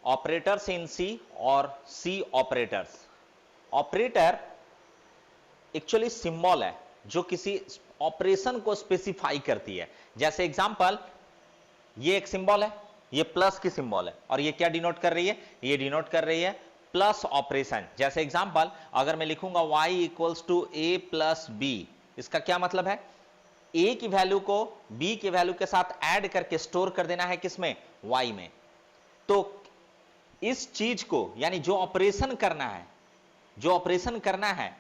Operators in सी और सी operators. Operator actually symbol है जो किसी ऑपरेशन को स्पेसिफाई करती है। जैसे एग्जांपल, ये एक सिंबल है, ये प्लस की सिंबल है, और ये क्या डिनोट कर रही है, ये डिनोट कर रही है प्लस ऑपरेशन। जैसे एग्जांपल, अगर मैं लिखूंगा y equals to a plus B, इसका क्या मतलब है, a की वैल्यू को b की वैल्यू के साथ ऐड करके स्टोर कर देना है किसमें, y में। तो इस चीज को, यानी जो ऑपरेशन करना है, जो ऑपरेशन करना है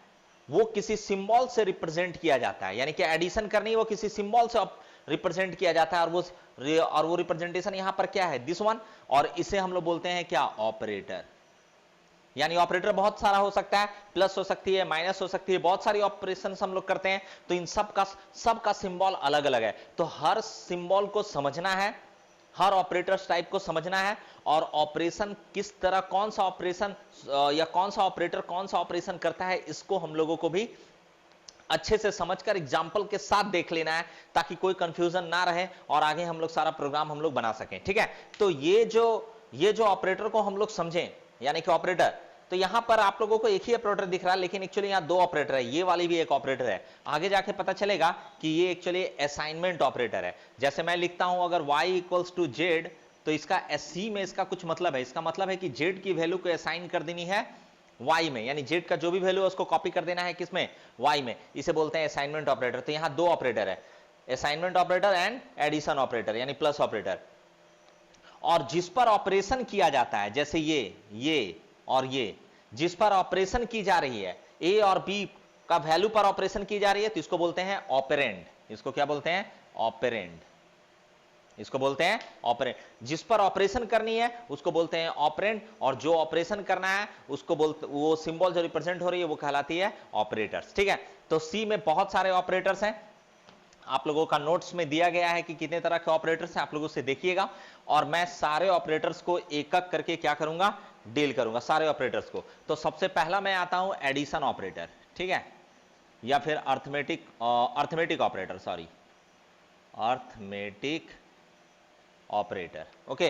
वो किसी सिंबल से रिप्रेजेंट किया जाता है, यानी कि एडिशन करनी है वो किसी सिंबल से रिप्रेजेंट किया जाता है, और वो रिप्रेजेंटेशन यहां पर क्या है, दिस वन, और इसे हम लोग बोलते हैं क्या, ऑपरेटर। यानी ऑपरेटर बहुत सारा हो सकता है, प्लस हो सकती है, माइनस हो सकती है, बहुत सारी ऑपरेशन हम लोग करते हैं, तो इन सबका सिंबल अलग अलग है। तो हर सिंबल को समझना है, हर ऑपरेटर्स टाइप को समझना है, और ऑपरेशन किस तरह, कौन सा ऑपरेशन या कौन सा ऑपरेटर कौन सा ऑपरेशन करता है, इसको हम लोगों को भी अच्छे से समझकर एग्जाम्पल के साथ देख लेना है, ताकि कोई कंफ्यूजन ना रहे और आगे हम लोग सारा प्रोग्राम हम लोग बना सकें। ठीक है, तो ये जो ऑपरेटर को हम लोग समझें, यानी कि ऑपरेटर, तो यहां पर आप लोगों को एक ही ऑपरेटर दिख रहा है, लेकिन एक्चुअली यहां दो ऑपरेटर है, ये वाली भी एक ऑपरेटर है। आगे जाके पता चलेगा कि ये एक्चुअली असाइनमेंट ऑपरेटर है। जैसे मैं लिखता हूं अगर y इक्वल्स टू जेड, तो इसका सी में इसका कुछ मतलब है, इसका मतलब है कि जेड की वैल्यू को असाइन कर देनी है y में, यानी जेड का जो भी वैल्यू है उसको कॉपी कर देना है किसमें, y में। इसे बोलते हैं असाइनमेंट ऑपरेटर। तो यहां दो ऑपरेटर है, assignment operator and addition operator, यानी प्लस ऑपरेटर। और जिस पर ऑपरेशन किया जाता है, जैसे ये और ये, जिस पर ऑपरेशन की जा रही है, ए और बी का वैल्यू पर ऑपरेशन की जा रही है, तो इसको बोलते हैं ऑपरेंड। इसको क्या बोलते हैं, ऑपरेंड। इसको बोलते हैं ऑपरेंड। जिस पर ऑपरेशन करनी है उसको बोलते हैं ऑपरेंड, और जो ऑपरेशन करना है उसको बोलते, वो सिंबल जो रिप्रेजेंट हो रही है वो कहलाती है ऑपरेटर्स। ठीक है, तो सी में बहुत सारे ऑपरेटर्स हैं, आप लोगों का नोट्स में दिया गया है कि कितने तरह के ऑपरेटर्स हैं, आप लोगों से देखिएगा, और मैं सारे ऑपरेटर्स को एक एक करके क्या करूंगा, डील करूंगा सारे ऑपरेटर्स को। तो सबसे पहला मैं आता हूं एडिशन ऑपरेटर, ठीक है, या फिर arithmetic operator, sorry, arithmetic operator. Okay,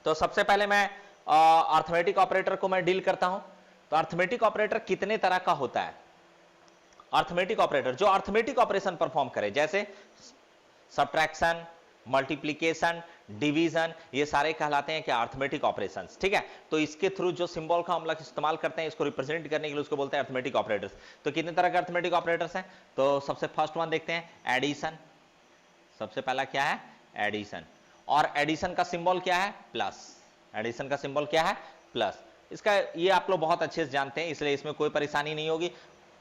तो सबसे पहले मैं अर्थमेटिक ऑपरेटर को मैं डील करता हूं। तो अर्थमेटिक ऑपरेटर कितने तरह का होता है, अर्थमेटिक ऑपरेटर जो अर्थमेटिक ऑपरेशन परफॉर्म करे, जैसे सब्ट्रैक्शन, मल्टीप्लिकेशन, डिवीजन, ये सारे कहलाते हैं क्या, अर्थमेटिक ऑपरेशंस। ठीक है, तो इसके थ्रू जो सिंबल का हम लोग इस्तेमाल करते हैं इसको रिप्रेजेंट करने के लिए, उसको बोलते हैं अर्थमेटिक ऑपरेटर्स। तो कितने तरह के अर्थमेटिक ऑपरेटर्स हैं, तो सबसे फर्स्ट वन देखते हैं, एडिशन। सबसे पहला क्या है, एडिशन, और एडिशन का सिंबल क्या है, प्लस। एडिशन का सिंबल क्या है, प्लस। इसका ये आप लोग बहुत अच्छे से जानते हैं, इसलिए इसमें कोई परेशानी नहीं होगी।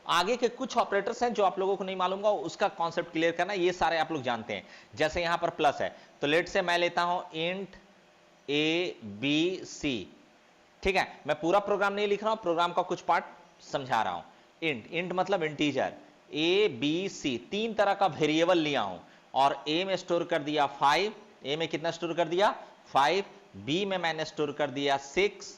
आगे के कुछ ऑपरेटर्स हैं जो आप लोगों को नहीं मालूम होगा, उसका कॉन्सेप्ट क्लियर करना, ये सारे आप लोग जानते हैं। जैसे यहां पर प्लस है, तो लेट से मैं लेता हूं इंट ए बी सी। ठीक है, मैं पूरा प्रोग्राम नहीं लिख रहा हूं, प्रोग्राम का कुछ पार्ट समझा रहा हूं। इंट मतलब इंटीजर, ए बी सी, तीन तरह का वेरिएबल लिया हूं, और ए में स्टोर कर दिया 5, ए में कितना स्टोर कर दिया 5, बी में मैंने स्टोर कर दिया 6,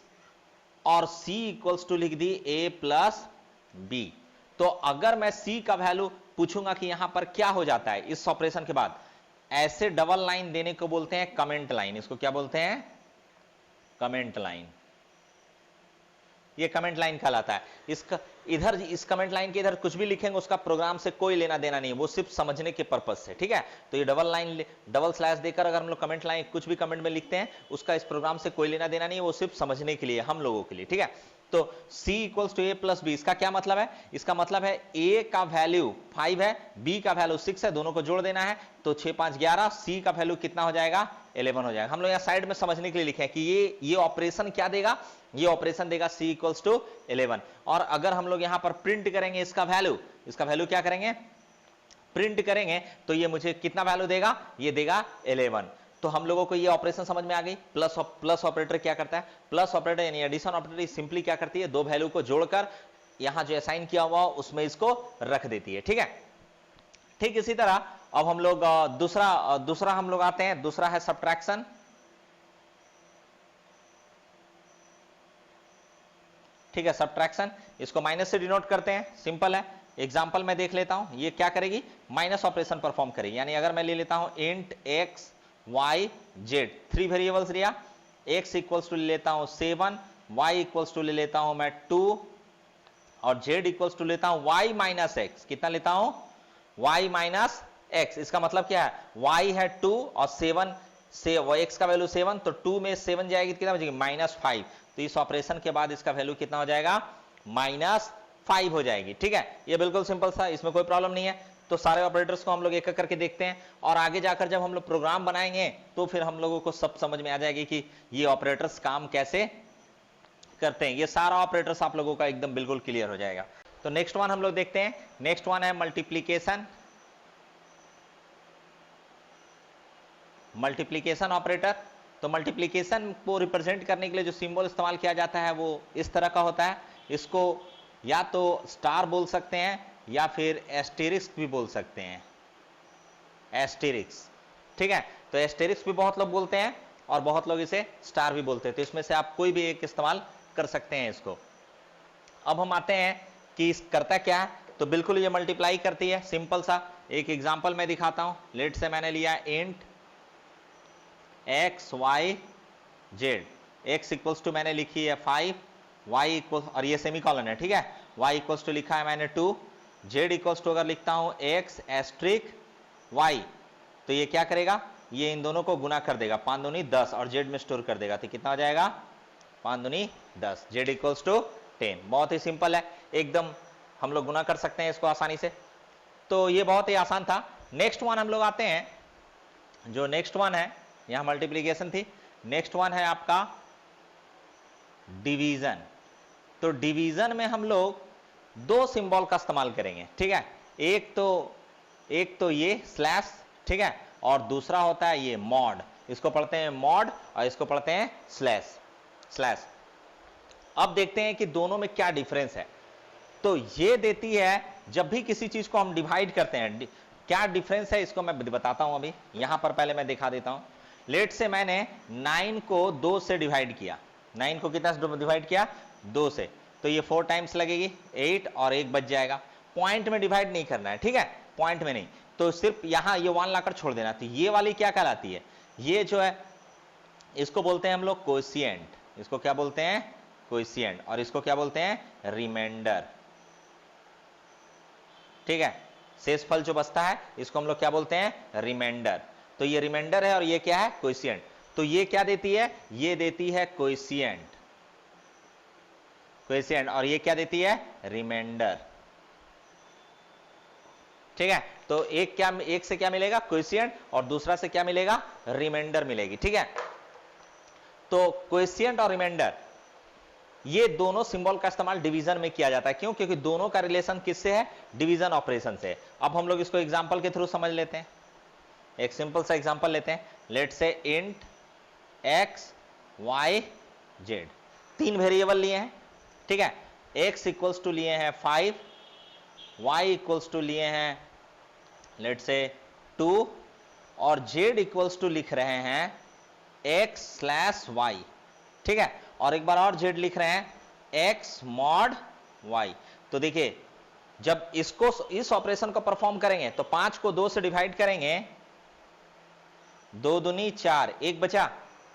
और सी इक्वल्स टू लिख दी ए प्लस बी। तो अगर मैं सी का वैल्यू पूछूंगा कि यहां पर क्या हो जाता है इस ऑपरेशन के बाद, ऐसे डबल लाइन देने को बोलते हैं कमेंट लाइन। इसको क्या बोलते हैं, कमेंट लाइन। ये कमेंट लाइन कहलाता है। इसका इधर, इस कमेंट लाइन के इधर कुछ भी लिखेंगे उसका प्रोग्राम से कोई लेना देना नहीं है, वो सिर्फ समझने के पर्पस से। ठीक है, तो ये डबल लाइन, डबल स्लैश देकर अगर हम लोग कमेंट लाइन कुछ भी कमेंट में लिखते हैं, उसका इस प्रोग्राम से कोई लेना देना नहीं है, वो सिर्फ समझने के लिए, हम लोगों के लिए। ठीक है, तो c equals to A plus B, इसका क्या मतलब है, इसका मतलब है a का वैल्यू 5 है, b का वैल्यू 6 है, दोनों को जोड़ देना है, तो 6 5 11, c का वैल्यू कितना हो जाएगा, 11 हो जाएगा। हम लोग यहाँ साइड में समझने के लिए लिखे हैं कि ये ऑपरेशन क्या देगा, ये ऑपरेशन देगा c इक्वल्स टू 11। और अगर हम लोग यहाँ पर प्रिंट करेंगे इसका वैल्यू क्या करेंगे, प्रिंट करेंगे, तो ये मुझे कितना वैल्यू देगा, ये देगा 11। तो हम लोगों को ये ऑपरेशन समझ में आ गई। प्लस ऑपरेटर क्या करता है, प्लस ऑपरेटर यानी एडिशन ऑपरेटर सिंपली क्या करती है, दो वैल्यू को जोड़कर यहां जो असाइन किया हुआ उसमें इसको रख देती है। ठीक है, ठीक इसी तरह अब हम लोग दूसरा हम लोग आते हैं, दूसरा है सब्ट्रैक्शन। ठीक है, सब्ट्रैक्शन, इसको माइनस से डिनोट करते हैं, सिंपल है। एग्जांपल मैं देख लेता हूं, ये क्या करेगी, माइनस ऑपरेशन परफॉर्म करेगी। यानी अगर मैं ले लेता हूं int X Y Z, 3 variables लिया, x इक्वल्स टू ले लेता हूं 7, y इक्वल्स टू ले लेता हूं मैं 2 और z इक्वल्स टू लेता हूं y माइनस एक्स। कितना लेता हूं? y minus x. इसका मतलब क्या है? y है 2 और 7 से x का वैल्यू 7, तो 2 में 7 जाएगी कितना बचेगी? -5। तो इस ऑपरेशन के बाद इसका वैल्यू कितना हो जाएगा? -5 हो जाएगी। ठीक है, ये बिल्कुल सिंपल सा, इसमें कोई प्रॉब्लम नहीं है। तो सारे ऑपरेटर्स को हम लोग एक एक करके देखते हैं और आगे जाकर जब हम लोग प्रोग्राम बनाएंगे तो फिर हम लोगों को सब समझ में आ जाएगी कि ये ऑपरेटर्स काम कैसे करते हैं। ये सारा ऑपरेटर्स आप लोगों का एकदम बिल्कुल क्लियर हो जाएगा। तो नेक्स्ट वन हम लोग देखते हैं। नेक्स्ट वन है मल्टीप्लीकेशन। Multiplication operator. तो मल्टीप्लीकेशन को रिप्रेजेंट करने के लिए जो सिंबल इस्तेमाल किया जाता है वो इस तरह का होता है। इसको या तो स्टार बोल सकते हैं या फिर एस्टेरिस्क भी बोल सकते हैं। एस्टेरिक्स, ठीक है। तो एस्टेरिक्स भी बहुत लोग बोलते हैं और बहुत लोग इसे स्टार भी बोलते हैं। तो इसमें से आप कोई भी एक इस्तेमाल कर सकते हैं इसको। अब हम आते हैं कि इस करता क्या है। तो बिल्कुल ये मल्टीप्लाई करती है, सिंपल सा। एक एग्जांपल मैं दिखाता हूं। लेट से मैंने लिया int x y z। x equals to मैंने लिखी है 5, y इक्वल, और ये सेमीकोलन है, ठीक है। y इक्वल्स टू लिखा है मैंने 2, z इक्वल्स टू अगर लिखता हूं x एस्ट्रिक y, तो ये क्या करेगा? ये इन दोनों को गुना कर देगा, 5 दूनी 10 और z में स्टोर कर देगा। तो कितना हो जाएगा? 5 दूनी 10, z इक्वल्स टू 10। बहुत ही सिंपल है, एकदम हम लोग गुना कर सकते हैं इसको आसानी से। तो ये बहुत ही आसान था। नेक्स्ट वन हम लोग आते हैं। जो नेक्स्ट वन है, यहां मल्टीप्लीकेशन थी, नेक्स्ट वन है आपका डिवीजन। तो डिवीजन में हम लोग दो सिंबल का इस्तेमाल करेंगे, ठीक है। एक तो ये स्लैश, ठीक है, और दूसरा होता है ये मॉड। इसको पढ़ते हैं मॉड और इसको पढ़ते हैं स्लैश। अब देखते हैं कि दोनों में क्या डिफरेंस है। तो ये देती है जब भी किसी चीज को हम डिवाइड करते हैं, क्या डिफरेंस है इसको मैं बताता हूं। अभी यहां पर पहले मैं दिखा देता हूं। लेट से मैंने 9 को 2 से डिवाइड किया। 9 को कितना से डिवाइड किया? 2 से। तो ये 4 टाइम्स लगेगी, 8 और 1 बच जाएगा। पॉइंट में डिवाइड नहीं करना है, ठीक है, पॉइंट में नहीं। तो सिर्फ यहां ये 1 लाकर छोड़ देना। तो ये वाली क्या कहलाती है? ये जो है इसको बोलते हैं हम लोग कोएफिशिएंट। इसको क्या बोलते हैं? कोएफिशिएंट। और इसको क्या बोलते हैं? रिमाइंडर, ठीक है। शेषफल जो बचता है इसको हम लोग क्या बोलते हैं? रिमाइंडर। तो ये रिमाइंडर है और ये क्या है? कोएफिशिएंट। तो ये क्या देती है? ये देती है कोएफिशिएंट, और ये क्या देती है? रिमाइंडर, ठीक है। तो एक से क्या मिलेगा? कोएफिशिएंट, और दूसरा से क्या मिलेगा? रिमाइंडर मिलेगी, ठीक है। तो कोएफिशिएंट और रिमाइंडर ये दोनों सिंबल का इस्तेमाल डिवीजन में किया जाता है। क्यों? क्योंकि दोनों का रिलेशन किससे है? डिवीजन ऑपरेशन से। अब हम लोग इसको एग्जांपल के थ्रू समझ लेते हैं। एक सिंपल सा एग्जांपल लेते हैं। लेट से int x y z, 3 variable लिए हैं, ठीक है। x इक्वल्स टू लिए हैं 5, y इक्वल्स टू लिए हैं लेट से 2 और z इक्वल्स टू लिख रहे हैं x/y, ठीक है। और एक बार और z लिख रहे हैं x mod y। तो देखिए जब इसको इस ऑपरेशन को परफॉर्म करेंगे तो 5 को 2 से डिवाइड करेंगे, 2 दूनी 4, 1 बचा,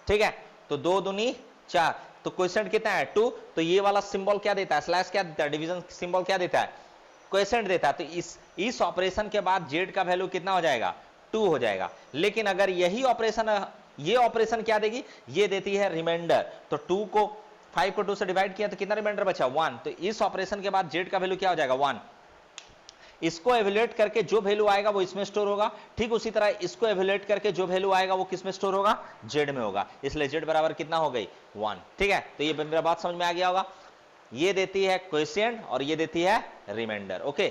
ठीक है। तो 2 दूनी 4, तो क्वोशिएंट कितना है? 2। तो ये वाला सिंबल क्या देता है? स्लैश क्या देता है? डिवीजन सिंबल क्या देता है? क्वोशिएंट देता है। तो इस ऑपरेशन के बाद z का वैल्यू कितना हो जाएगा? 2 हो जाएगा। लेकिन अगर यही ऑपरेशन, ये ऑपरेशन क्या देगी? ये देती है रिमाइंडर। तो 2 को 5 को 2 से डिवाइड किया तो कितना रिमाइंडर बचा? 1। तो इस ऑपरेशन के बाद z का वैल्यू क्या हो जाएगा? 1। इसको एवेल्युएट करके जो वैल्यू आएगा वो इसमें स्टोर होगा। ठीक उसी तरह इसको एवेल्युएट करके जो वैल्यू आएगा वो किस में स्टोर होगा? z में होगा। इसलिए z बराबर कितना हो गई? 1, ठीक है। तो ये मेरा बात समझ में आ गया होगा। ये देती है क्वोशिएंट और ये देती है रिमाइंडर, ओके।